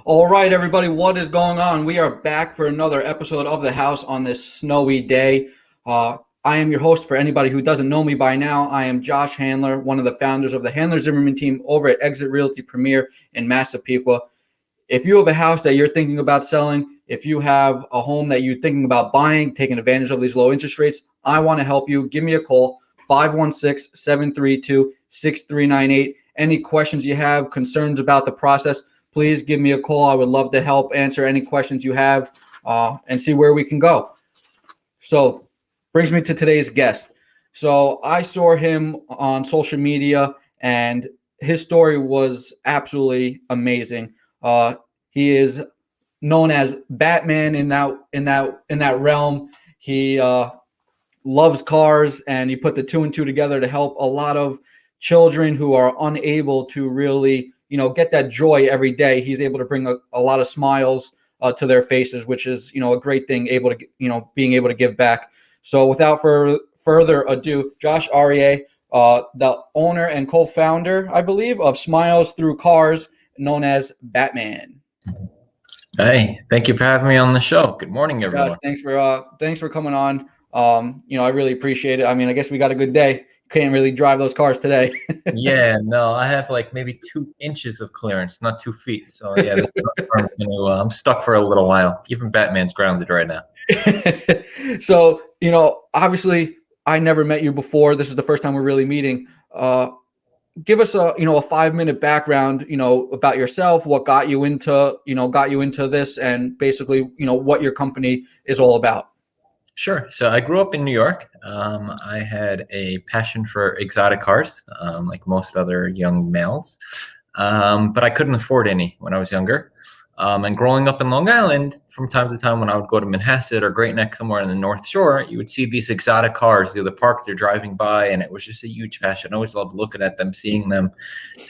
All right, everybody, what is going on? We are back for another episode of The House on this snowy day. I am your host. For anybody who doesn't know me by now, I am Josh Handler, one of the founders of the Handler Zimmerman team over at Exit Realty Premier in Massapequa. If you have a house that you're thinking about selling, if you have a home that you're thinking about buying, taking advantage of these low interest rates, I want to help you. Give me a call, 516-732-6398. Any questions you have, concerns about the process, please give me a call. I would love to help answer any questions you have and see where we can go. So, brings me to today's guest. So, I saw him on social media, and his story was absolutely amazing. He is known as Batman in that realm. He loves cars, and he put the two and two together to help a lot of children who are unable to really, get that joy every day. He's able to bring a lot of smiles to their faces, which is, a great thing, being able to give back. So without further ado, Josh Aryeh, the owner and co-founder, I believe, of Smiles Through Cars, known as Batman. Hey, thank you for having me on the show. Good morning, everyone. Josh, thanks for coming on. I really appreciate it. I mean, I guess we got a good day. Can't really drive those cars today. Yeah, no, I have like maybe 2 inches of clearance, not 2 feet. So yeah, I'm stuck for a little while. Even Batman's grounded right now. So, obviously I never met you before. This is the first time we're really meeting. Give us a 5-minute background, about yourself, what got you into this, and basically, what your company is all about. Sure. So I grew up in New York. I had a passion for exotic cars, like most other young males, but I couldn't afford any when I was younger. And growing up in Long Island, from time to time when I would go to Manhasset or Great Neck somewhere in the North Shore, you would see these exotic cars, either parked or driving by, and it was just a huge passion. I always loved looking at them, seeing them.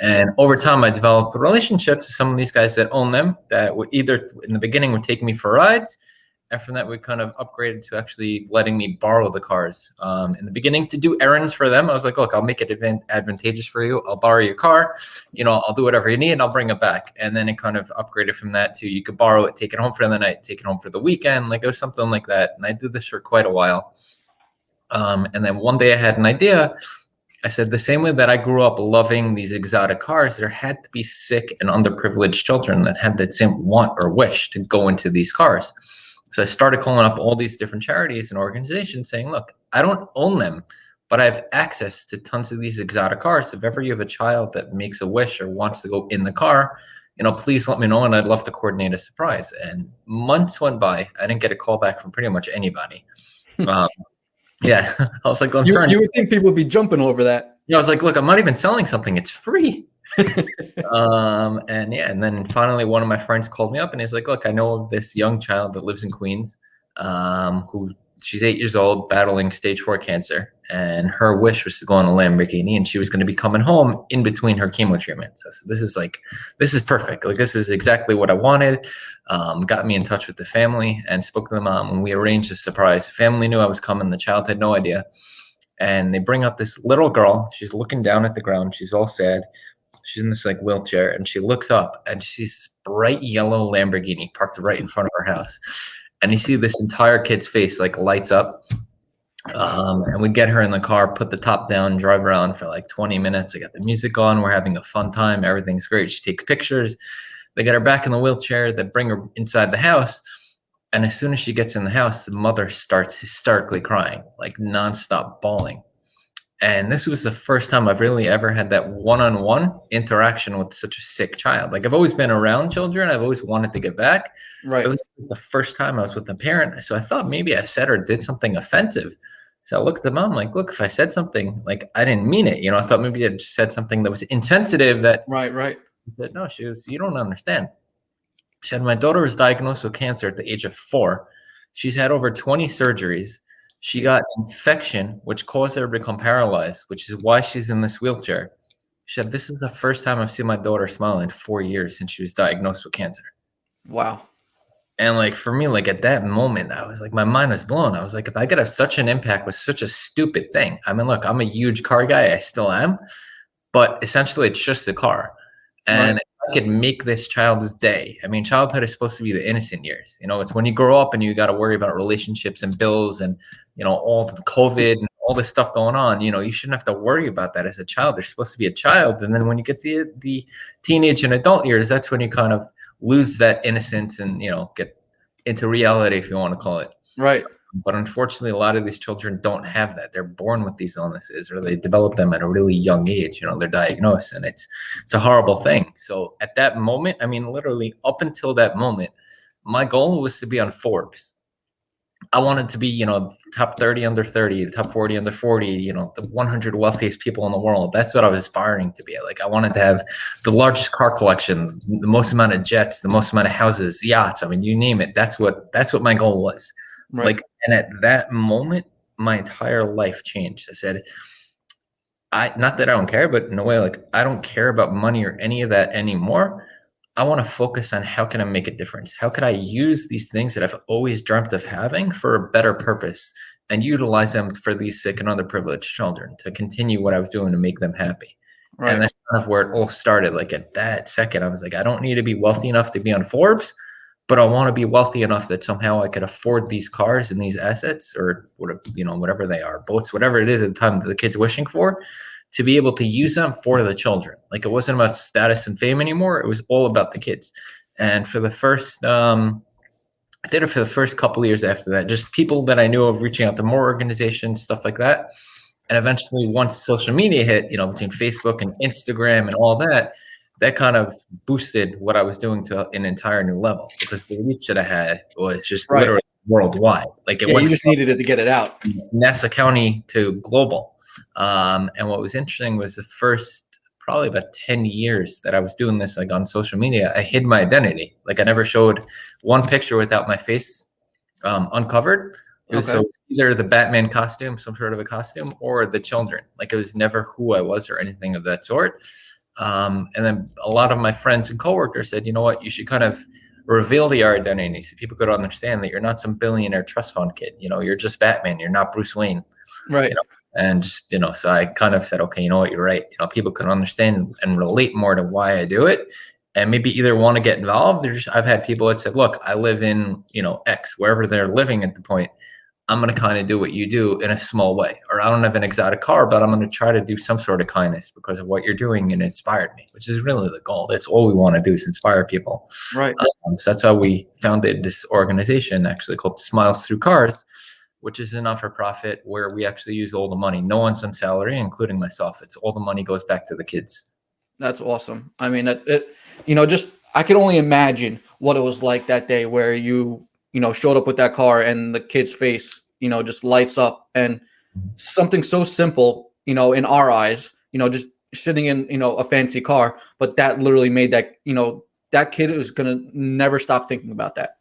And over time, I developed relationships with some of these guys that own them, that would either, in the beginning, would take me for rides, and from that, we kind of upgraded to actually letting me borrow the cars. In the beginning, to do errands for them, I was like, look, I'll make it advantageous for you. I'll borrow your car. I'll do whatever you need, and I'll bring it back. And then it kind of upgraded from that to you could borrow it, take it home for the night, take it home for the weekend. Like it was something like that. And I did this for quite a while. And then one day I had an idea. I said, the same way that I grew up loving these exotic cars, there had to be sick and underprivileged children that had that same want or wish to go into these cars. So I started calling up all these different charities and organizations saying, look, I don't own them, but I have access to tons of these exotic cars. If ever you have a child that makes a wish or wants to go in the car, please let me know, and I'd love to coordinate a surprise. And months went by. I didn't get a call back from pretty much anybody. Yeah, I was like, you would think people would be jumping over that. Yeah, I was like, look, I'm not even selling something. It's free. And then finally one of my friends called me up and he's like, look, I know of this young child that lives in Queens, who she's 8 years old, battling stage 4 cancer, and her wish was to go on a Lamborghini, and she was going to be coming home in between her chemo treatments. So I said, this is perfect. Like, this is exactly what I wanted. Got me in touch with the family and spoke to the mom, and we arranged a surprise. The family knew I was coming. The child had no idea. And they bring up this little girl. She's looking down at the ground. She's all sad. She's in this wheelchair, and she looks up and she's this bright yellow Lamborghini parked right in front of her house. And you see this entire kid's face lights up. And we get her in the car, put the top down, drive around for 20 minutes. I got the music on. We're having a fun time. Everything's great. She takes pictures. They get her back in the wheelchair. They bring her inside the house. And as soon as she gets in the house, the mother starts hysterically crying, nonstop bawling. And this was the first time I've really ever had that one-on-one interaction with such a sick child. I've always been around children. I've always wanted to give back. Right. But this was the first time I was with a parent. So I thought maybe I said or did something offensive. So I looked at the mom look, if I said something, I didn't mean it. I thought maybe I just said something that was insensitive. Right. But no, you don't understand. She said, my daughter was diagnosed with cancer at the age of 4. She's had over 20 surgeries. She got infection, which caused her to become paralyzed, which is why she's in this wheelchair. She said, this is the first time I've seen my daughter smile in 4 years since she was diagnosed with cancer. Wow. And for me, at that moment, I was my mind was blown. I was like, if I could have such an impact with such a stupid thing. I mean, look, I'm a huge car guy. I still am. But essentially, it's just a car. And if I could make this child's day. I mean, childhood is supposed to be the innocent years. It's when you grow up and you got to worry about relationships and bills and, all the COVID and all this stuff going on. You shouldn't have to worry about that as a child. They're supposed to be a child. And then when you get the teenage and adult years, that's when you kind of lose that innocence and, get into reality, if you want to call it. Right. But unfortunately, a lot of these children don't have that. They're born with these illnesses, or they develop them at a really young age. They're diagnosed, and it's a horrible thing. So at that moment, I mean, literally up until that moment, my goal was to be on Forbes. I wanted to be, top 30 under 30, top 40 under 40, the 100 wealthiest people in the world. That's what I was aspiring to be. Like, I wanted to have the largest car collection, the most amount of jets, the most amount of houses, yachts. I mean, you name it. That's what my goal was. Right. Like, and at that moment, my entire life changed. I said, not that I don't care, but in a way, like, I don't care about money or any of that anymore. I want to focus on how can I make a difference? How can I use these things that I've always dreamt of having for a better purpose and utilize them for these sick and underprivileged children to continue what I was doing to make them happy? Right. And that's kind of where it all started. Like, at that second, I was like, I don't need to be wealthy enough to be on Forbes, but I want to be wealthy enough that somehow I could afford these cars and these assets, or whatever they are, boats, whatever it is at the time that the kid's wishing for, to be able to use them for the children. Like, it wasn't about status and fame anymore. It was all about the kids. And for the first, I did it for the first couple of years after that, just people that I knew of reaching out to more organizations, stuff like that. And eventually, once social media hit, between Facebook and Instagram and all that, that kind of boosted what I was doing to an entire new level, because the reach that I had was just literally worldwide. Like, it you just needed it to get it out. Nassau County to global. And what was interesting was the first probably about 10 years that I was doing this, like, on social media, I hid my identity. Like, I never showed one picture without my face uncovered. So it's either the Batman costume, some sort of a costume, or the children. Like, it was never who I was or anything of that sort. And then a lot of my friends and coworkers said, you know what, you should kind of reveal your identity so people could understand that you're not some billionaire trust fund kid. You're just Batman. You're not Bruce Wayne. Right. And just, so I kind of said, okay, you know what, you're right. People can understand and relate more to why I do it, and maybe either want to get involved. I've had people that said, look, I live in, X, wherever they're living at the point. I'm going to kind of do what you do in a small way. Or I don't have an exotic car, but I'm going to try to do some sort of kindness because of what you're doing, and it inspired me, which is really the goal. That's all we want to do, is inspire people. Right. So that's how we founded this organization, actually called Smiles Through Cars, which is a not-for-profit where we actually use all the money. No one's on salary, including myself. It's all the money goes back to the kids. That's awesome. I mean, I could only imagine what it was like that day where you showed up with that car and the kid's face, just lights up, and something so simple, in our eyes, just sitting in, a fancy car, but that literally made that, that kid is going to never stop thinking about that.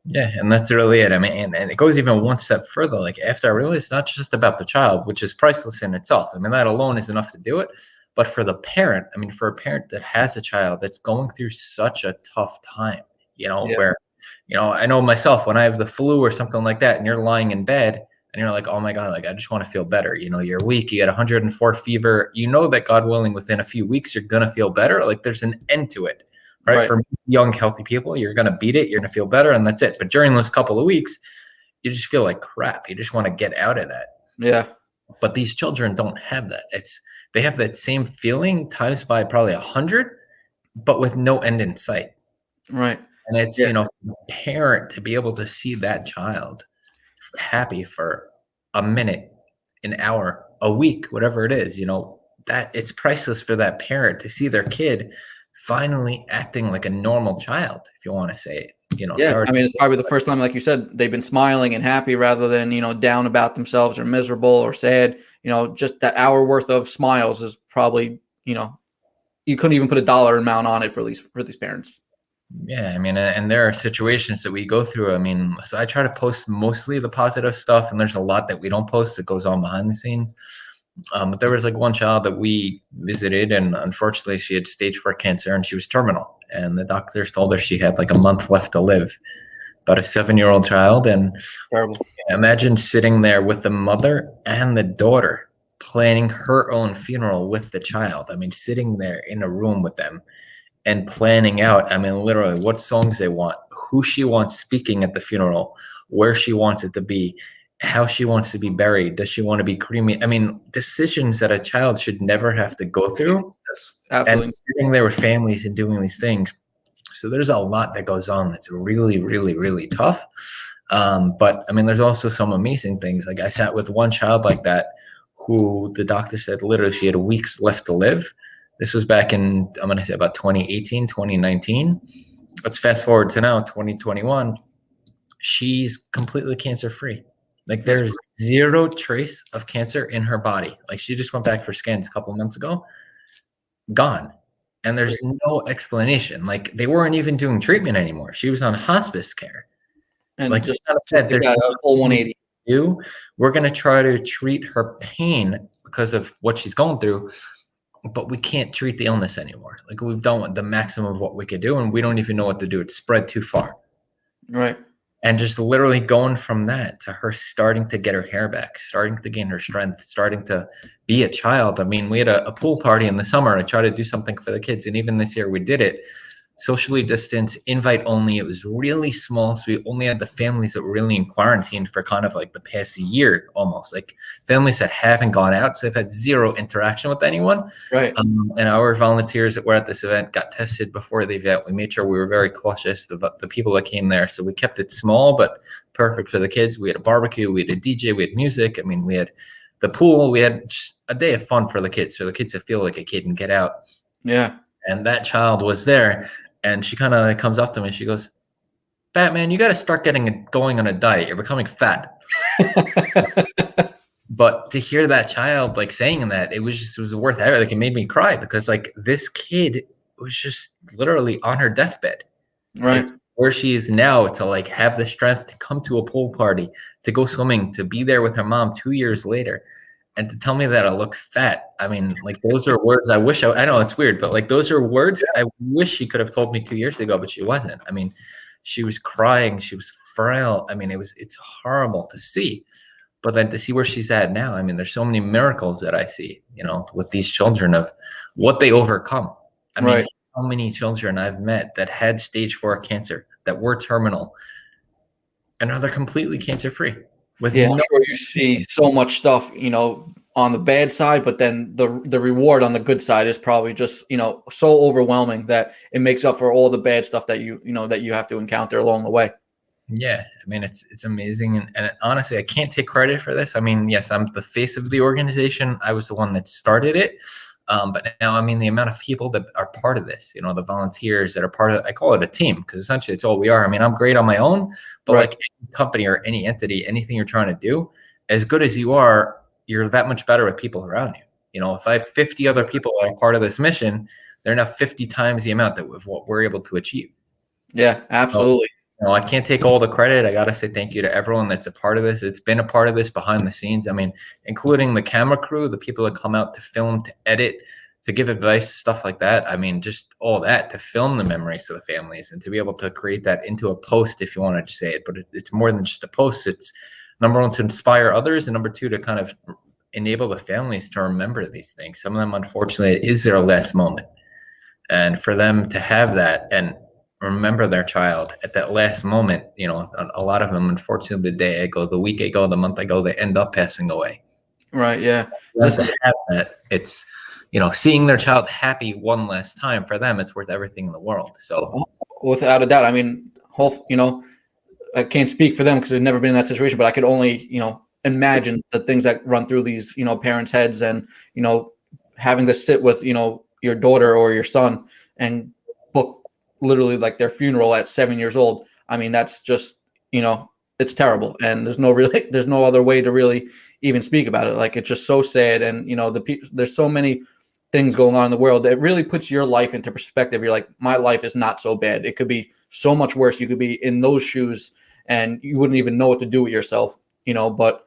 Yeah, and that's really it. I mean, and it goes even one step further. Like, after I realized it's not just about the child, which is priceless in itself. I mean, that alone is enough to do it. But for the parent, I mean, for a parent that has a child that's going through such a tough time, where, I know myself, when I have the flu or something like that, and you're lying in bed and you're like, oh my God, like, I just want to feel better. You're weak, you get 104 fever, that God willing, within a few weeks, you're going to feel better. Like, there's an end to it. Right? For young, healthy people, you're going to beat it. You're going to feel better, and that's it. But during those couple of weeks, you just feel like crap. You just want to get out of that. Yeah. But these children don't have that. They have that same feeling times by probably 100, but with no end in sight. Right. And it's, the parent to be able to see that child happy for a minute, an hour, a week, whatever it is, that it's priceless for that parent to see their kid finally acting like a normal child, if you want to say it. I mean, it's probably the first time, like you said, they've been smiling and happy rather than, down about themselves or miserable or sad. Just that hour worth of smiles is probably, you couldn't even put a dollar amount on it for these parents. Yeah, I mean, and there are situations that we go through. I mean, so I try to post mostly the positive stuff, and there's a lot that we don't post that goes on behind the scenes. But there was like one child that we visited, and unfortunately she had stage 4 cancer and she was terminal. And the doctors told her she had like a month left to live, about a 7-year-old child. And terrible. Imagine sitting there with the mother and the daughter planning her own funeral with the child. I mean, sitting there in a room with them and planning out, I mean, literally what songs they want, who she wants speaking at the funeral, where she wants it to be, how she wants to be buried. Does she want to be cremated? I mean, decisions that a child should never have to go through, Yes, and absolutely. sitting there with families and doing these things. So there's a lot that goes on that's really, really, really tough. But I mean, there's also some amazing things. Like I sat with one child like that who the doctor said literally she had weeks left to live. This was back in, I'm going to say about 2018, 2019. Let's fast forward to now, 2021. She's completely cancer free. Like That's there's zero trace of cancer in her body. Like she just went back for scans a couple of months ago, gone. And there's great. no explanation. Like they weren't even doing treatment anymore. She was on hospice care. And Like just I just said, like there's that, a full nothing we 180. can do. We're going to try to treat her pain because of what she's going through, but we can't treat the illness anymore. Like we've done the maximum of what we could do, and we don't even know what to do. It's spread too far. Right. And just literally going from that to her starting to get her hair back, starting to gain her strength, starting to be a child. I mean, we had a pool party in the summer. I tried to do something for the kids, and even this year we did it. Socially distanced, invite only. It was really small. So we only had the families that were really in quarantine for kind of like the past year, almost like families that haven't gone out. So they've had zero interaction with anyone. Right. And our volunteers that were at this event got tested before the event. We made sure we were very cautious about the people that came there. So we kept it small, but perfect for the kids. We had a barbecue, we had a DJ, we had music. I mean, we had the pool. We had just a day of fun for the kids to feel like a kid and get out. Yeah. And that child was there. And she kind of comes up to me and she goes, Batman, you got to start going on a diet. You're becoming fat. But to hear that child like saying that, it was worth it. Like it made me cry because like this kid was just literally on her deathbed. Right. Like where she is now to like have the strength to come to a pool party, to go swimming, to be there with her mom 2 years later. And to tell me that I look fat, I mean, like those are words I wish I know it's weird, but like those are words I wish she could have told me 2 years ago, but she wasn't. I mean, she was crying, she was frail. I mean, it's horrible to see. But then to see where she's at now, I mean, there's so many miracles that I see, with these children of what they overcome. I mean, Right. how many children I've met that had stage 4 cancer, that were terminal, and now they're completely cancer free. With Yeah, I'm no sure you see so much stuff, on the bad side, but then the reward on the good side is probably just, so overwhelming that it makes up for all the bad stuff that that you have to encounter along the way. Yeah, I mean it's amazing, and honestly, I can't take credit for this. I mean, yes, I'm the face of the organization. I was the one that started it, but now I mean the amount of people that are part of this. The volunteers that are part of. I call it a team because essentially it's all we are. I mean, I'm great on my own, but Right. like any company or any entity, anything you're trying to do, as good as you are, you're that much better with people around you. If I have 50 other people that are part of this mission, they're now 50 times the amount of what we're able to achieve. Yeah, So, absolutely. I can't take all the credit. I got to say thank you to everyone that's a part of this. It's been a part of this behind the scenes. I mean, including the camera crew, the people that come out to film, to edit, to give advice, stuff like that. I mean, just all that to film the memories of the families and to be able to create that into a post, if you want to say it. But it's more than just a post. It's number one, to inspire others, and number two, to kind of enable the families to remember these things. Some of them, unfortunately, it is their last moment. And for them to have that and remember their child at that last moment, a lot of them, unfortunately, the day I go, the week I go, the month I go, they end up passing away. Right. Yeah. For them to have that, it's, seeing their child happy one last time, for them, it's worth everything in the world. So Without a doubt, I mean, I can't speak for them because I've never been in that situation, but I could only, imagine the things that run through these, parents' heads and, having to sit with, your daughter or your son and book literally like their funeral at 7 years old. I mean, that's just, it's terrible. And there's no other way to really even speak about it. Like, it's just so sad. And, there's so many things going on in the world that really puts your life into perspective. You're like, my life is not so bad. It could be so much worse. You could be in those shoes and you wouldn't even know what to do with yourself, but,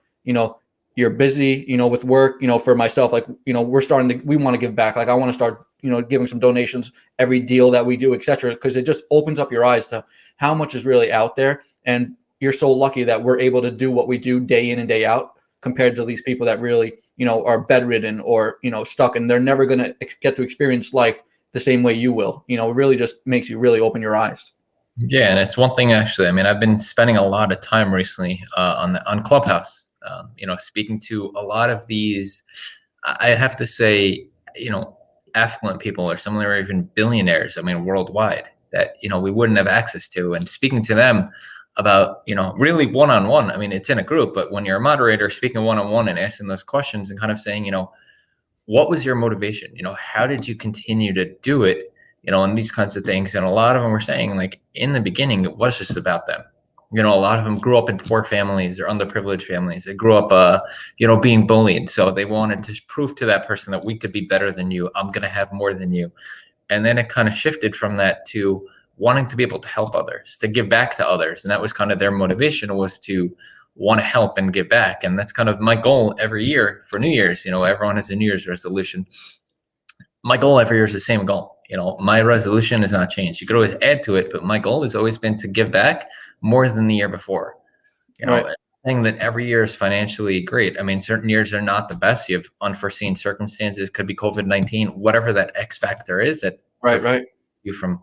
you're busy, with work, for myself, like, we want to give back. Like, I want to start, giving some donations, every deal that we do, etc. Because it just opens up your eyes to how much is really out there. And you're so lucky that we're able to do what we do day in and day out compared to these people that really, are bedridden or, stuck, and they're never going to get to experience life the same way you will. You know, it really just makes you really open your eyes. Yeah, and it's one thing actually. I mean, I've been spending a lot of time recently on Clubhouse. Speaking to a lot of these. I have to say, affluent people or some of them are even billionaires. I mean, worldwide that we wouldn't have access to, and speaking to them about really one on one. I mean, it's in a group, but when you're a moderator speaking one on one and asking those questions and kind of saying, what was your motivation? How did you continue to do it? And these kinds of things. And a lot of them were saying, like, in the beginning, it was just about them. A lot of them grew up in poor families or underprivileged families. They grew up, being bullied. So they wanted to prove to that person that we could be better than you. I'm going to have more than you. And then it kind of shifted from that to wanting to be able to help others, to give back to others. And that was kind of their motivation, was to want to help and give back. And that's kind of my goal every year for New Year's. Everyone has a New Year's resolution. My goal every year is the same goal. My resolution has not changed. You could always add to it, but my goal has always been to give back more than the year before. Right. Saying that every year is financially great. I mean, certain years are not the best. You have unforeseen circumstances, could be COVID-19, whatever that X factor is that Right. you from,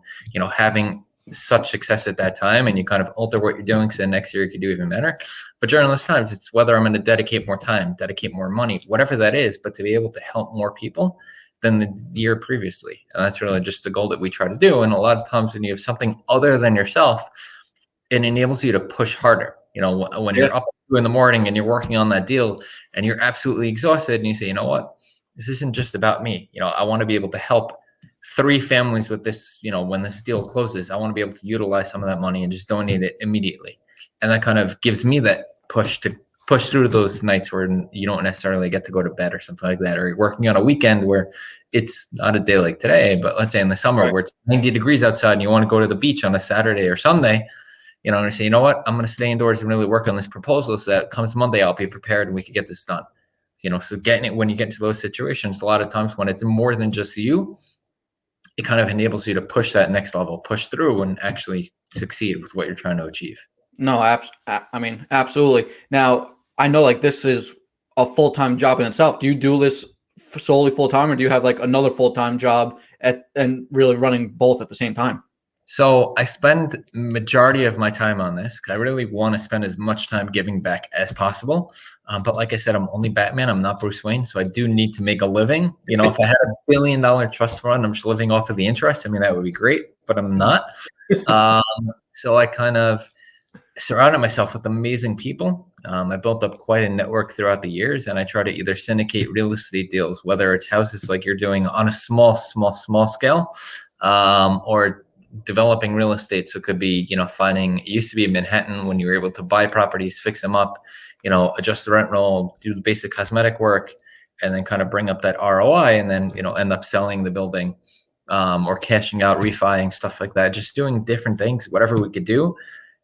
having such success at that time, and you kind of alter what you're doing so next year you can do even better. But during those times, it's whether I'm going to dedicate more time, dedicate more money, whatever that is, but to be able to help more people than the year previously. And that's really just the goal that we try to do. And a lot of times when you have something other than yourself, it enables you to push harder. When you're up in the morning and you're working on that deal and you're absolutely exhausted and you say, you know what, this isn't just about me. I want to be able to help 3 families with this. When this deal closes, I want to be able to utilize some of that money and just donate it immediately. And that kind of gives me that push to push through those nights where you don't necessarily get to go to bed or something like that, or you're working on a weekend where it's not a day like today, but let's say in the summer where it's 90 degrees outside and you want to go to the beach on a Saturday or Sunday, and I say, you know what, I'm going to stay indoors and really work on this proposal so that comes Monday, I'll be prepared and we can get this done. So getting it, when you get into those situations, a lot of times when it's more than just you, it kind of enables you to push that next level, push through and actually succeed with what you're trying to achieve. No, I mean, absolutely. Now, I know like this is a full-time job in itself. Do you do this solely full-time, or do you have like another full-time job and really running both at the same time? So I spend majority of my time on this because I really want to spend as much time giving back as possible. But like I said, I'm only Batman. I'm not Bruce Wayne. So I do need to make a living. If I had $1 billion trust fund, I'm just living off of the interest. I mean, that would be great, but I'm not. So I kind of surrounded myself with amazing people. I built up quite a network throughout the years, and I try to either syndicate real estate deals, whether it's houses like you're doing on a small scale, or developing real estate. So it could be, finding, it used to be in Manhattan when you were able to buy properties, fix them up, adjust the rent roll, do the basic cosmetic work, and then kind of bring up that ROI and then, end up selling the building, or cashing out, refining, stuff like that, just doing different things, whatever we could do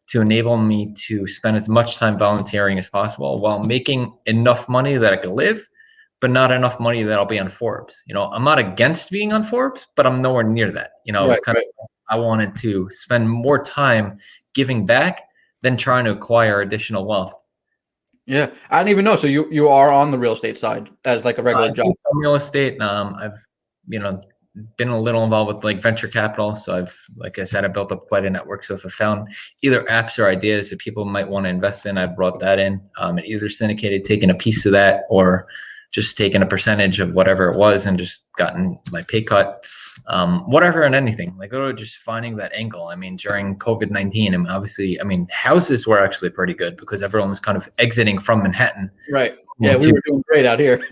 to enable me to spend as much time volunteering as possible while making enough money that I could live, but not enough money that I'll be on Forbes. I'm not against being on Forbes, but I'm nowhere near that. It was kind of, I wanted to spend more time giving back than trying to acquire additional wealth. Yeah, I didn't even know. So you are on the real estate side as like a regular job. Real estate. I've been a little involved with like venture capital. So like I said, I built up quite a network. So if I found either apps or ideas that people might want to invest in, I brought that in, and either syndicated, taking a piece of that, or just taking a percentage of whatever it was and just gotten my pay cut, whatever and anything. Like literally just finding that angle. I mean, during COVID-19, and obviously, houses were actually pretty good because everyone was kind of exiting from Manhattan. Right. Yeah, we were doing great out here.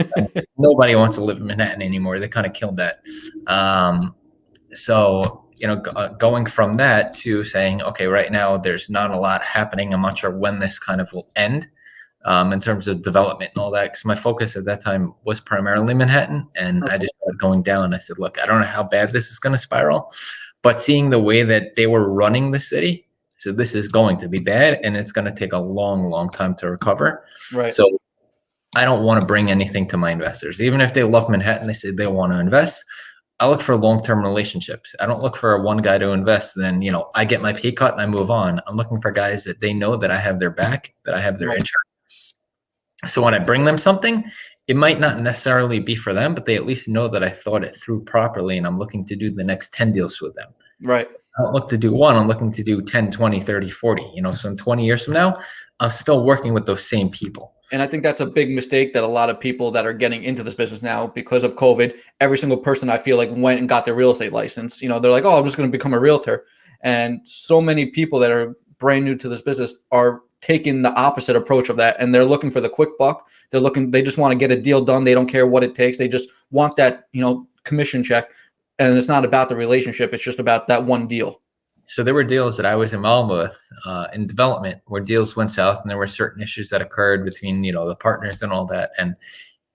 Nobody wants to live in Manhattan anymore. They kind of killed that. So, going from that to saying, okay, right now there's not a lot happening. I'm not sure when this kind of will end, in terms of development and all that. Because my focus at that time was primarily Manhattan, and I just started going down. I said, look, I don't know how bad this is going to spiral, but seeing the way that they were running the city, so this is going to be bad, and it's going to take a long, long time to recover. Right. So I don't want to bring anything to my investors. Even if they love Manhattan, they say they want to invest, I look for long-term relationships. I don't look for one guy to invest, then, I get my pay cut and I move on. I'm looking for guys that they know that I have their back, that I have their interest. So when I bring them something, it might not necessarily be for them, but they at least know that I thought it through properly and I'm looking to do the next 10 deals with them. Right. I don't look to do one, I'm looking to do 10, 20, 30, 40. So in 20 years from now, I'm still working with those same people. And I think that's a big mistake that a lot of people that are getting into this business now because of COVID, every single person I feel like went and got their real estate license. They're like, oh, I'm just going to become a realtor. And so many people that are brand new to this business are taking the opposite approach of that. And they're looking for the quick buck. They just want to get a deal done. They don't care what it takes. They just want that, commission check. And it's not about the relationship. It's just about that one deal. So there were deals that I was involved with in development where deals went south and there were certain issues that occurred between, the partners and all that. And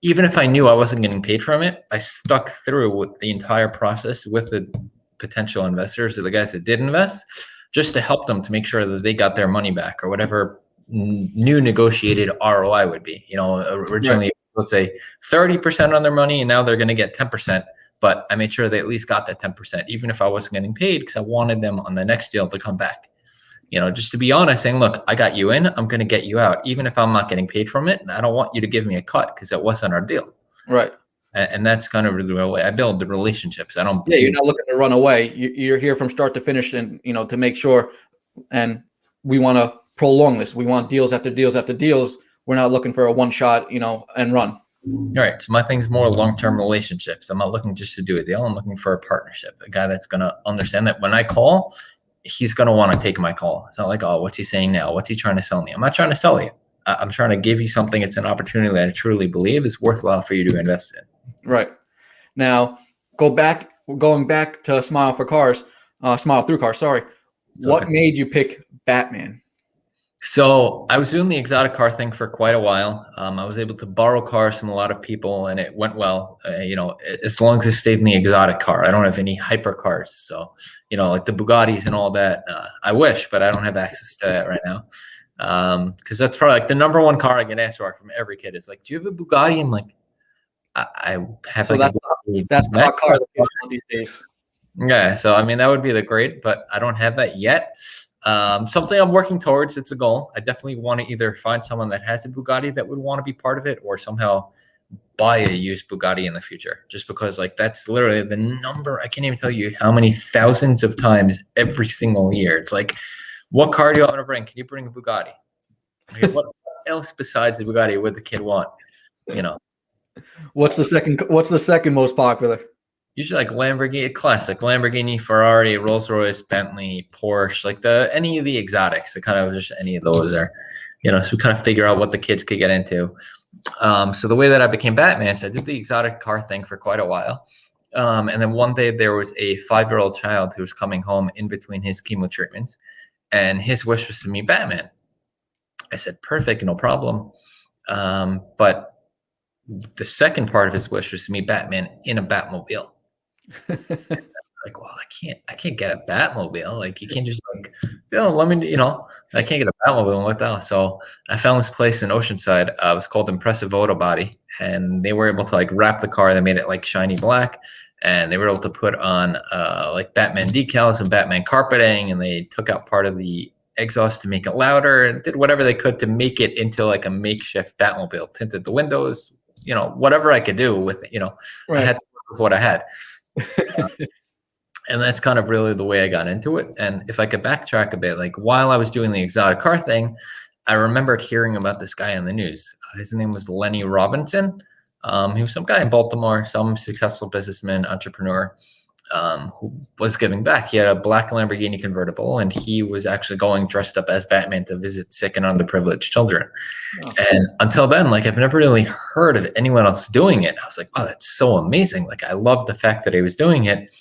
even if I knew I wasn't getting paid from it, I stuck through with the entire process with the potential investors or the guys that did invest just to help them to make sure that they got their money back or whatever new negotiated ROI would be. Originally, right, let's say 30% on their money and now they're going to get 10%. But I made sure they at least got that 10%, even if I wasn't getting paid, because I wanted them on the next deal to come back. Just to be honest, saying, look, I got you in, I'm going to get you out, even if I'm not getting paid from it. And I don't want you to give me a cut because that wasn't our deal. Right. And that's kind of the way I build the relationships. I don't. Yeah, you're not looking to run away. You're here from start to finish and, to make sure. And we want to prolong this. We want deals after deals after deals. We're not looking for a one shot, and run. All right. So my thing's more long-term relationships. I'm not looking just to do a deal. I'm looking for a partnership, a guy that's going to understand that when I call, he's going to want to take my call. It's not like, oh, what's he saying now? What's he trying to sell me? I'm not trying to sell you. I'm trying to give you something. It's an opportunity that I truly believe is worthwhile for you to invest in. Right. Now, going back to Smile Through Cars. Sorry. What made you pick Batman? So I was doing the exotic car thing for quite a while. I was able to borrow cars from a lot of people and it went well, as long as I stayed in the exotic car. I don't have any hyper cars. So, like the Bugattis and all that, I wish, but I don't have access to that right now. Because that's probably like the number one car I get asked for from every kid is like, do you have a Bugatti? I'm like, I have. So like that's the hot car that kids want these days. Yeah. So, that would be the great, but I don't have that yet. Something I'm working towards. It's a goal. I definitely want to either find someone that has a Bugatti that would want to be part of it or somehow buy a used Bugatti in the future, just because that's literally the number. I can't even tell you how many thousands of times every single year. It's like, what car do you want to bring? Can you bring a Bugatti? Okay, what else besides the Bugatti would the kid want? What's the second most popular? Usually like Lamborghini, classic Lamborghini, Ferrari, Rolls Royce, Bentley, Porsche, like any of the exotics. Kind of just any of those are, so we kind of figure out what the kids could get into. So the way that I became Batman, so I did the exotic car thing for quite a while. And then one day there was a 5-year-old child who was coming home in between his chemo treatments and his wish was to meet Batman. I said, perfect, no problem. But the second part of his wish was to meet Batman in a Batmobile. Like, well, I can't get a Batmobile. Like, you can't just let me, I can't get a Batmobile. What the hell? So I found this place in Oceanside. It was called Impressive Auto Body, and they were able to wrap the car. They made it shiny black, and they were able to put on Batman decals and Batman carpeting, and they took out part of the exhaust to make it louder, and did whatever they could to make it into a makeshift Batmobile. Tinted the windows, whatever I could do with it. Right. I had to work with what I had. And that's kind of really the way I got into it. And if I could backtrack a bit, while I was doing the exotic car thing, I remembered hearing about this guy on the news. His name was Lenny Robinson. He was some guy in Baltimore, some successful businessman, entrepreneur, who was giving back. He had a black Lamborghini convertible, and he was actually going dressed up as Batman to visit sick and underprivileged children. Oh. And until then, I've never really heard of anyone else doing it. I was like, wow, that's so amazing. I loved the fact that he was doing it.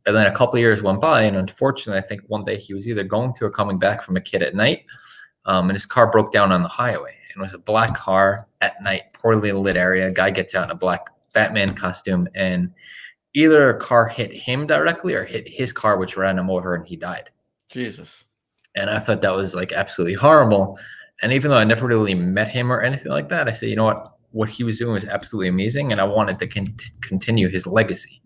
And then a couple of years went by, and unfortunately, I think one day he was either going to or coming back from a kid at night, and his car broke down on the highway. And it was a black car at night, poorly lit area. A guy gets out in a black Batman costume, and either a car hit him directly or hit his car, which ran him over, and he died. Jesus. And I thought that was absolutely horrible. And even though I never really met him or anything like that, I said, you know what he was doing was absolutely amazing, and I wanted to continue his legacy.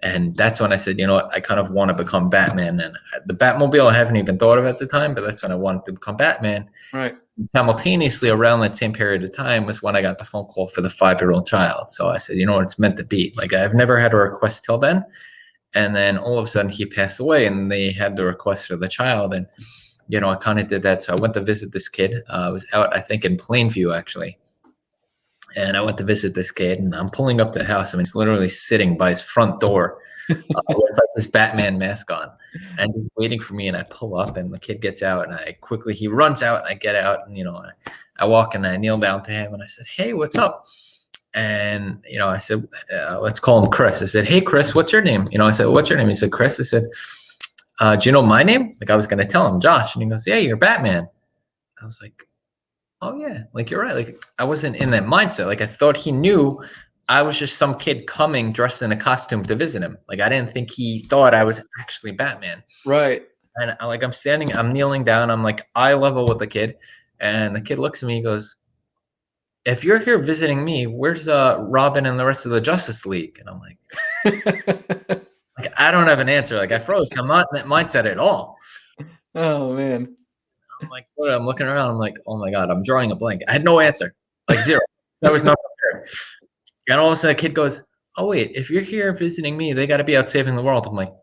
And that's when I said, you know what, I kind of want to become Batman. And the Batmobile I haven't even thought of at the time, but that's when I wanted to become Batman. Right. Simultaneously, around that same period of time was when I got the phone call for the 5-year-old child. So I said, you know what, it's meant to be. Like, I've never had a request till then. And then all of a sudden he passed away and they had the request for the child. And, you know, I kind of did that. So I went to visit this kid. I was out, I think, in Plainview, actually. And I went to visit this kid, and I'm pulling up to the house. I mean, he's literally sitting by his front door with like this Batman mask on, and he's waiting for me. And I pull up, and the kid gets out, and he runs out, and I get out, and, you know, I walk and I kneel down to him, and I said, "Hey, what's up?" And, you know, I said, "Let's call him Chris." I said, "Hey, Chris, what's your name?" You know, I said, "What's your name?" He said, "Chris." I said, "Do you know my name?" Like, I was going to tell him, Josh, and he goes, "Yeah, you're Batman." I was like, oh yeah, like, you're right. Like, I wasn't in that mindset. Like, I thought he knew I was just some kid coming dressed in a costume to visit him. Like, I didn't think he thought I was actually Batman. Right. And I'm kneeling down. I'm like eye level with the kid. And the kid looks at me, he goes, "If you're here visiting me, where's Robin and the rest of the Justice League?" And I'm like, I don't have an answer. Like, I froze. I'm not in that mindset at all. Oh man. I'm like, I'm looking around. I'm like, oh my God, I'm drawing a blank. I had no answer, like zero. I was not prepared. And all of a sudden, a kid goes, "Oh wait, if you're here visiting me, they got to be out saving the world." I'm like,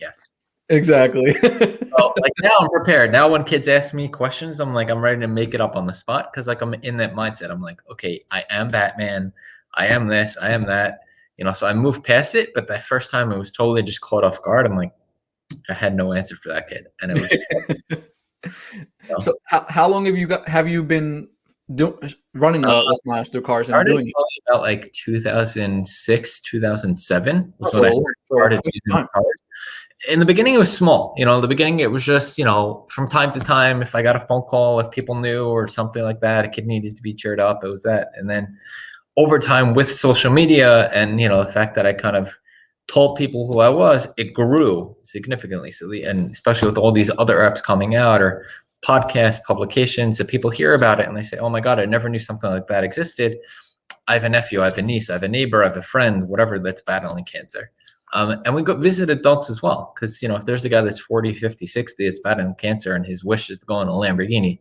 yes. Exactly. So, like, now I'm prepared. Now when kids ask me questions, I'm like, I'm ready to make it up on the spot, because, like, I'm in that mindset. I'm like, okay, I am Batman. I am this. I am that. You know, so I moved past it. But that first time, it was totally just caught off guard. I'm like, I had no answer for that kid, and it was. So how long have you been running this Master Cars and Started doing it? probably about like 2006, 2007 was So when I a started good using time. cars. In the beginning, it was small. You know, in the beginning, it was just, you know, from time to time, if I got a phone call, if people knew or something like that, a kid needed to be cheered up, it was that. And then over time, with social media and, you know, the fact that I kind of told people who I was, it grew significantly. So, and especially with all these other apps coming out, or podcast publications, that people hear about it and they say, "Oh my God, I never knew something like that existed. I have a nephew, I have a niece, I have a neighbor, I have a friend, whatever, that's battling cancer." And we go visit adults as well. Because, you know, if there's a guy that's 40, 50, 60, that's battling cancer and his wish is to go in a Lamborghini,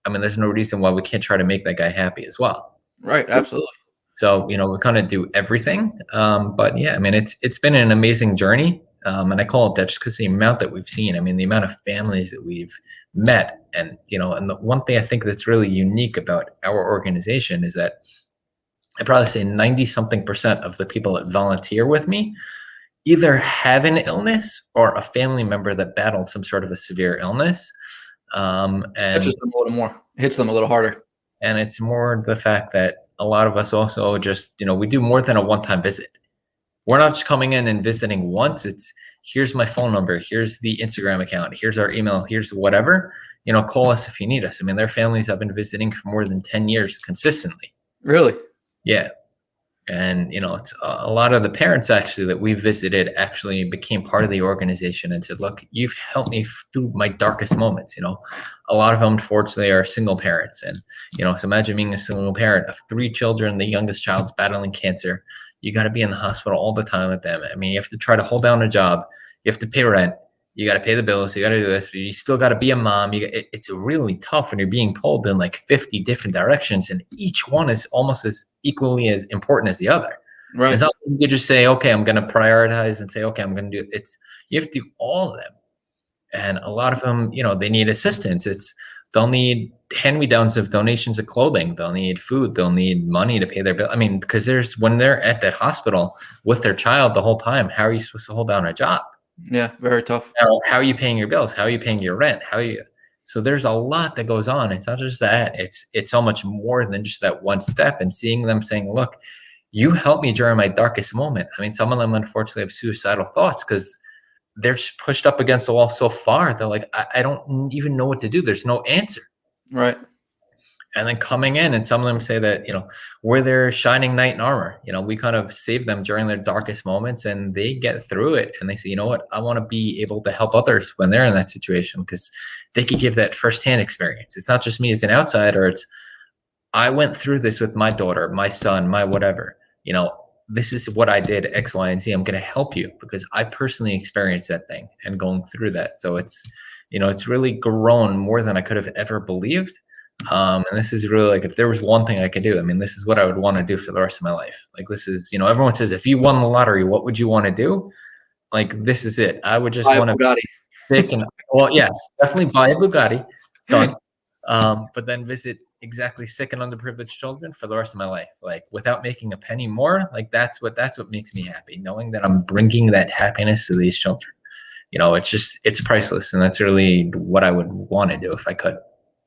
I mean, there's no reason why we can't try to make that guy happy as well. Right. Absolutely. So, you know, we kind of do everything. But yeah, I mean, it's been an amazing journey. And I call it that just because the amount that we've seen, I mean, the amount of families that we've met. And, you know, and the one thing I think that's really unique about our organization is that I'd probably say 90 something percent of the people that volunteer with me either have an illness or a family member that battled some sort of a severe illness. And Touches them a little more, hits them a little harder. And it's more the fact that a lot of us also just, you know, we do more than a one-time visit. We're not just coming in and visiting once. It's, here's my phone number, here's the Instagram account, here's our email, here's whatever, you know, call us if you need us. I mean, their families have been visiting for more than 10 years consistently. Really? Yeah. And, you know, it's a lot of the parents actually that we visited actually became part of the organization and said, "Look, you've helped me through my darkest moments." You know, a lot of them, unfortunately, are single parents. And, you know, so imagine being a single parent of 3 children, the youngest child's battling cancer. You got to be in the hospital all the time with them. I mean, you have to try to hold down a job. You have to pay rent. You got to pay the bills. You got to do this. But you still got to be a mom. It's really tough when you're being pulled in like 50 different directions, and each one is almost as equally as important as the other. Right. It's not like you could just say, "Okay, I'm going to prioritize," and say, "Okay, I'm going to do it." It's, you have to do all of them, and a lot of them, you know, they need assistance. They'll need hand-me-downs of donations of clothing. They'll need food. They'll need money to pay their bill. I mean, because when they're at that hospital with their child the whole time, how are you supposed to hold down a job? Yeah, very tough. How are you paying your bills? How are you paying your rent? So there's a lot that goes on. It's not just that. It's so much more than just that one step. And seeing them saying, "Look, you helped me during my darkest moment." I mean, some of them unfortunately have suicidal thoughts because they're just pushed up against the wall so far. They're like, I don't even know what to do. There's no answer. Right. And then coming in, and some of them say that, you know, we're their shining knight in armor. You know, we kind of save them during their darkest moments, and they get through it. And they say, "You know what? I want to be able to help others when they're in that situation," because they could give that firsthand experience. It's not just me as an outsider. It's, I went through this with my daughter, my son, my whatever. You know, this is what I did, X, Y, and Z. I'm going to help you because I personally experienced that thing and going through that. So it's, it's really grown more than I could have ever believed. And this is really like, if there was one thing I could do, I mean, this is what I would want to do for the rest of my life. Like, this is, everyone says, if you won the lottery, what would you want to do? Like, this is it. I would just Buy a want to Bugatti. pick and, well, yes, definitely buy a Bugatti. Done. But then visit exactly sick and underprivileged children for the rest of my life, like without making a penny more. Like that's what makes me happy, knowing that I'm bringing that happiness to these children. It's priceless, and that's really what I would want to do if I could.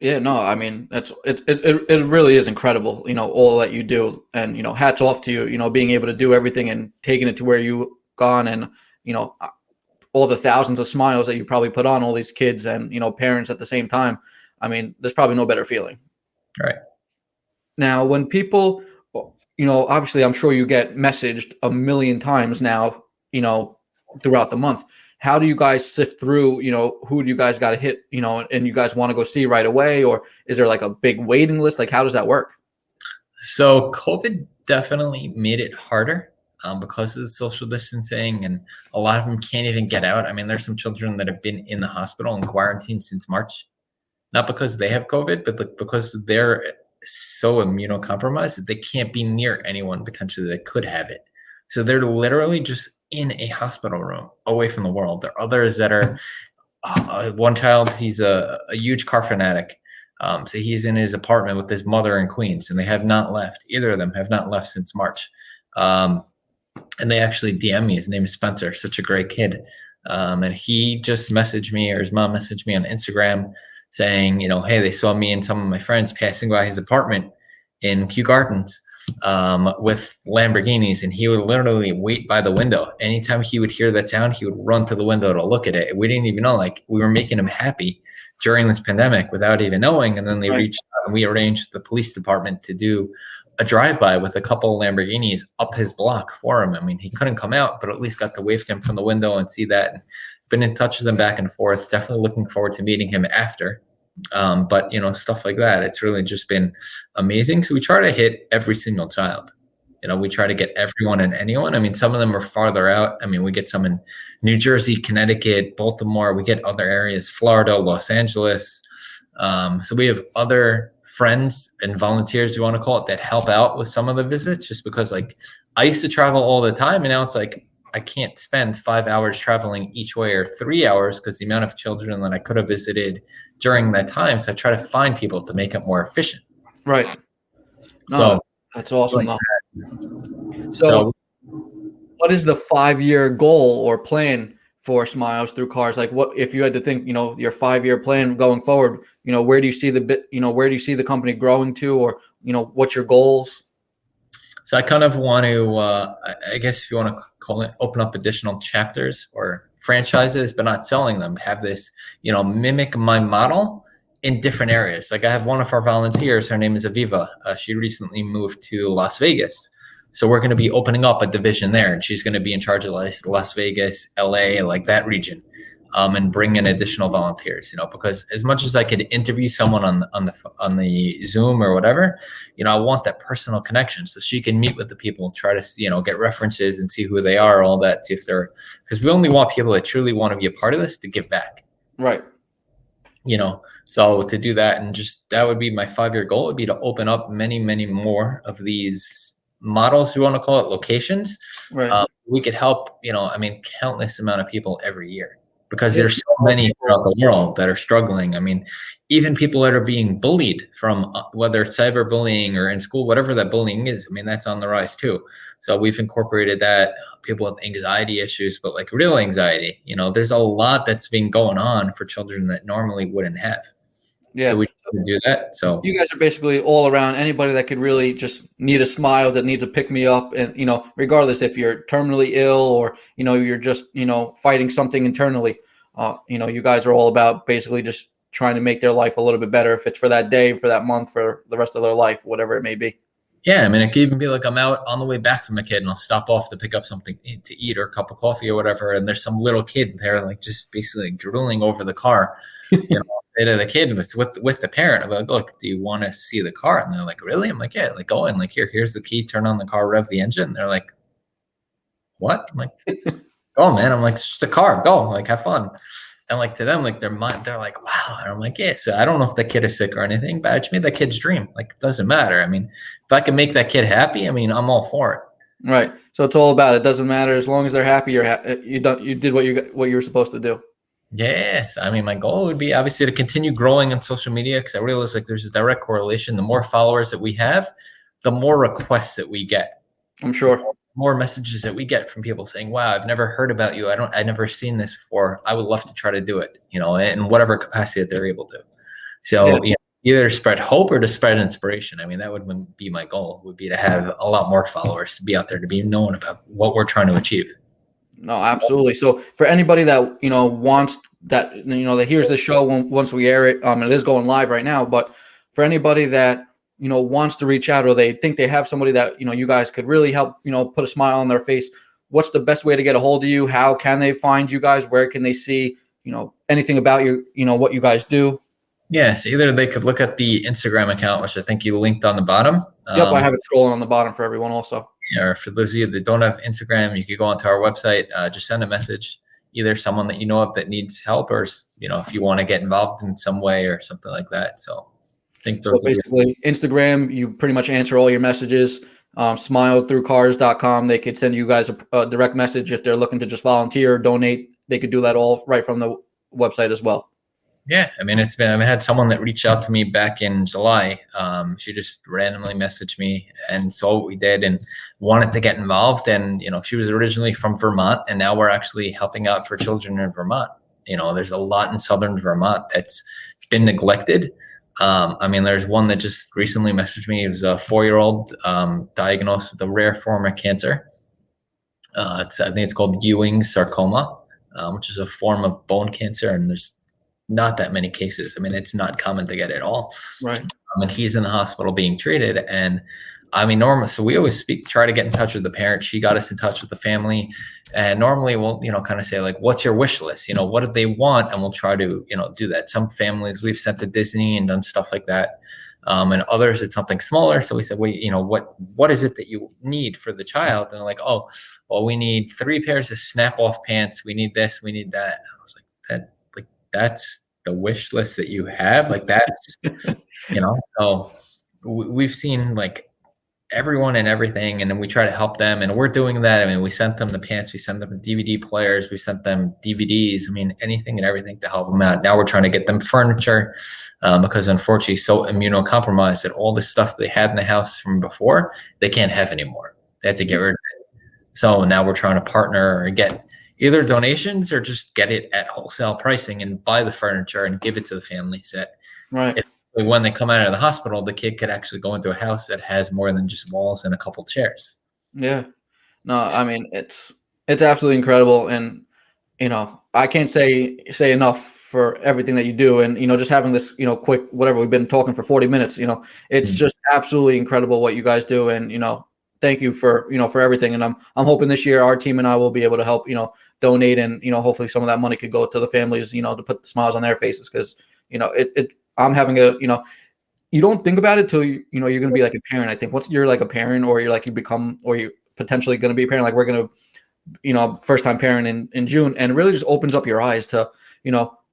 Yeah, no, I mean it really is incredible, all that you do, and hats off to you, being able to do everything and taking it to where you gone, and all the thousands of smiles that you probably put on all these kids and parents at the same time. I mean, there's probably no better feeling. Right. Now, when people, obviously, I'm sure you get messaged a million times now, throughout the month. How do you guys sift through, who do you guys got to hit, and you guys want to go see right away? Or is there like a big waiting list? Like, how does that work? So COVID definitely made it harder because of the social distancing, and a lot of them can't even get out. I mean, there's some children that have been in the hospital in quarantine since March. Not because they have COVID, but because they're so immunocompromised that they can't be near anyone potentially that could have it. So they're literally just in a hospital room away from the world. There are others that are, one child, he's a huge car fanatic. So he's in his apartment with his mother in Queens, and they have not left. Either of them have not left since March. And they actually DM me. His name is Spencer, such a great kid. And he just messaged me, or his mom messaged me on Instagram, saying, hey, they saw me and some of my friends passing by his apartment in Kew Gardens with Lamborghinis, and he would literally wait by the window. Anytime he would hear that sound, he would run to the window to look at it. We didn't even know, like, we were making him happy during this pandemic without even knowing. And then they reached out, and we arranged the police department to do a drive-by with a couple of Lamborghinis up his block for him. I mean, he couldn't come out, but at least got to wave to him from the window and see that. And been in touch with him back and forth. Definitely looking forward to meeting him after. But stuff like that, it's really just been amazing. So we try to hit every single child. We try to get everyone and anyone. I mean, some of them are farther out. I mean, we get some in New Jersey, Connecticut, Baltimore. We get other areas, Florida, Los Angeles. So we have other friends and volunteers, you want to call it, that help out with some of the visits, just because, like, I used to travel all the time, and now it's like I can't spend 5 hours traveling each way, or 3 hours, because the amount of children that I could have visited during that time. So I try to find people to make it more efficient. Right. No, So that's awesome. So what is the 5-year goal or plan for Smiles Through Cars? Like, what if you had to think, your 5-year plan going forward? Where do you see where do you see the company growing to, or what's your goals? So I kind of want to, I guess if you want to call it, open up additional chapters or franchises, but not selling them. Have this, mimic my model in different areas. Like, I have one of our volunteers, her name is Aviva. She recently moved to Las Vegas. So we're going to be opening up a division there, and she's going to be in charge of Las Vegas, LA, like that region, and bring in additional volunteers. Because as much as I could interview someone on the Zoom or whatever, I want that personal connection, so she can meet with the people, try to get references and see who they are, all that. See if they're, because we only want people that truly want to be a part of this to give back. Right. So to do that, and just that would be my 5-year goal, would be to open up many, many more of these models, we want to call it, locations. Right. We could help, countless amount of people every year, because there's so many throughout the world that are struggling. I mean, even people that are being bullied, from whether it's cyberbullying or in school, whatever that bullying is, that's on the rise too. So we've incorporated that. People with anxiety issues, but like real anxiety, there's a lot that's been going on for children that normally wouldn't have. Yeah. So we can do that. So you guys are basically all around anybody that could really just need a smile, that needs a pick me up. And, regardless if you're terminally ill or, you're just, fighting something internally, you guys are all about basically just trying to make their life a little bit better. If it's for that day, for that month, for the rest of their life, whatever it may be. Yeah. It could even be like, I'm out on the way back from a kid, and I'll stop off to pick up something to eat, or a cup of coffee or whatever. And there's some little kid there, like, just basically drooling over the car. To the kid with the parent, I'm like, look, do you want to see the car? And they're like, really? I'm like, yeah, like, go in, like, here's the key, turn on the car, rev the engine. And they're like, what? I'm like, go, man. I'm like, it's just a car. Go, like, have fun. And like to them, like they're like, wow. And I'm like, yeah. So I don't know if the kid is sick or anything, but I just made that kid's dream. Like, it doesn't matter. I mean, if I can make that kid happy, I mean, I'm all for it. Right. So it's all about it. Doesn't matter as long as they're happy. You did what you were supposed to do. Yes. I mean, my goal would be obviously to continue growing on social media because I realize like there's a direct correlation. The more followers that we have, the more requests that we get. I'm sure. More messages that we get from people saying, wow, I've never heard about you. I've never seen this before. I would love to try to do it, in whatever capacity that they're able to. So either spread hope or to spread inspiration. I mean, that would be my goal, would be to have a lot more followers, to be out there, to be known about what we're trying to achieve. No, absolutely. So for anybody that, wants that, that hears the show once we air it, it is going live right now, but for anybody that, wants to reach out or they think they have somebody that, you guys could really help, put a smile on their face, what's the best way to get a hold of you? How can they find you guys? Where can they see, anything about you, what you guys do? Yeah. So either they could look at the Instagram account, which I think you linked on the bottom. Yep. I have it scrolling on the bottom for everyone also. Or for those of you that don't have Instagram, you could go onto our website, just send a message, either someone that you know of that needs help, or if you want to get involved in some way or something like that. So I think so basically Instagram, you pretty much answer all your messages. Smilethroughcars.com. They could send you guys a direct message if they're looking to just volunteer or donate. They could do that all right from the website as well. Yeah, I mean, I had someone that reached out to me back in July. She just randomly messaged me and saw what we did and wanted to get involved. And, she was originally from Vermont, and now we're actually helping out for children in Vermont. There's a lot in Southern Vermont that's been neglected. I mean, there's one that just recently messaged me. It was a 4-year-old diagnosed with a rare form of cancer. I think it's called Ewing's sarcoma, which is a form of bone cancer. And there's not that many cases. I mean, it's not common to get at all. Right. And he's in the hospital being treated. And I mean, normally, so we always try to get in touch with the parent. She got us in touch with the family. And normally we'll, kind of say like, what's your wish list? What do they want? And we'll try to, do that. Some families we've sent to Disney and done stuff like that. And others, it's something smaller. So we said, well, what is it that you need for the child? And they're like, oh, well, we need 3 pairs of snap off pants. We need this, we need that. And I was like, that's the wish list that you have. Like that's, so we've seen like everyone and everything. And then we try to help them, and we're doing that. I mean, we sent them the pants, we sent them DVD players, we sent them DVDs. I mean, anything and everything to help them out. Now we're trying to get them furniture because unfortunately so immunocompromised that all the stuff they had in the house from before, they can't have anymore. They had to get rid of it. So now we're trying to partner or get either donations or just get it at wholesale pricing and buy the furniture and give it to the families that when they come out of the hospital, the kid could actually go into a house that has more than just walls and a couple chairs. Yeah. No, I mean, it's absolutely incredible. And, I can't say enough for everything that you do. And, just having this, quick, whatever, we've been talking for 40 minutes, it's just absolutely incredible what you guys do. And, thank you for, for everything. And I'm hoping this year our team and I will be able to help, donate, and, hopefully some of that money could go to the families, to put the smiles on their faces. Cause, I'm having you don't think about it till you're going to be like a parent. I think once you're like a parent, or you're potentially going to be a parent, like we're going to, first time parent in June, and it really just opens up your eyes to,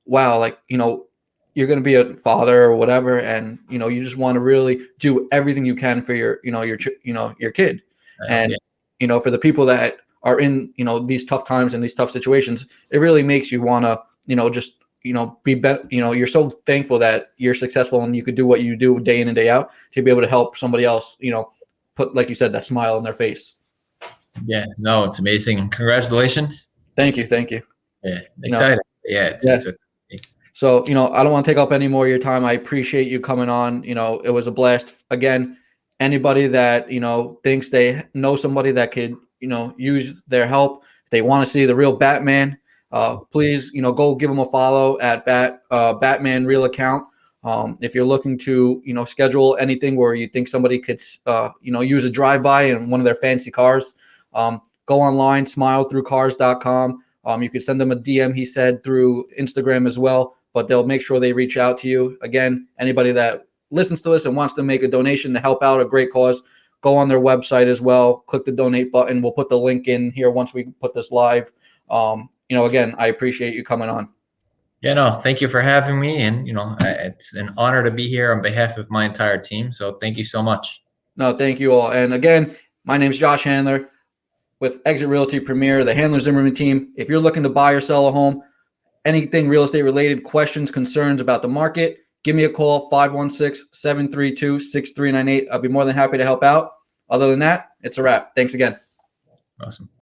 wow, like, you're going to be a father or whatever. And, you just want to really do everything you can for your kid. And, for the people that are in, these tough times and these tough situations, it really makes you want to, just, be better. You're so thankful that you're successful and you could do what you do day in and day out to be able to help somebody else, put, like you said, that smile on their face. Yeah, no, it's amazing. Congratulations. Thank you. Yeah. Excited. So, I don't want to take up any more of your time. I appreciate you coming on. It was a blast. Again, anybody that, thinks they know somebody that could, use their help, if they want to see the real Batman, please, go give them a follow at Batman Real account. If you're looking to, schedule anything where you think somebody could, use a drive-by in one of their fancy cars, go online, smilethroughcars.com. You could send them a DM, he said, through Instagram as well, but they'll make sure they reach out to you. Again, anybody that listens to this and wants to make a donation to help out a great cause, go on their website as well. Click the donate button. We'll put the link in here once we put this live. Again, I appreciate you coming on. Yeah, no, thank you for having me. And, it's an honor to be here on behalf of my entire team. So thank you so much. No, thank you all. And again, my name is Josh Handler with Exit Realty Premier, the Handler Zimmerman team. If you're looking to buy or sell a home, anything real estate related, questions, concerns about the market, give me a call, 516-732-6398. I'll be more than happy to help out. Other than that, it's a wrap. Thanks again. Awesome.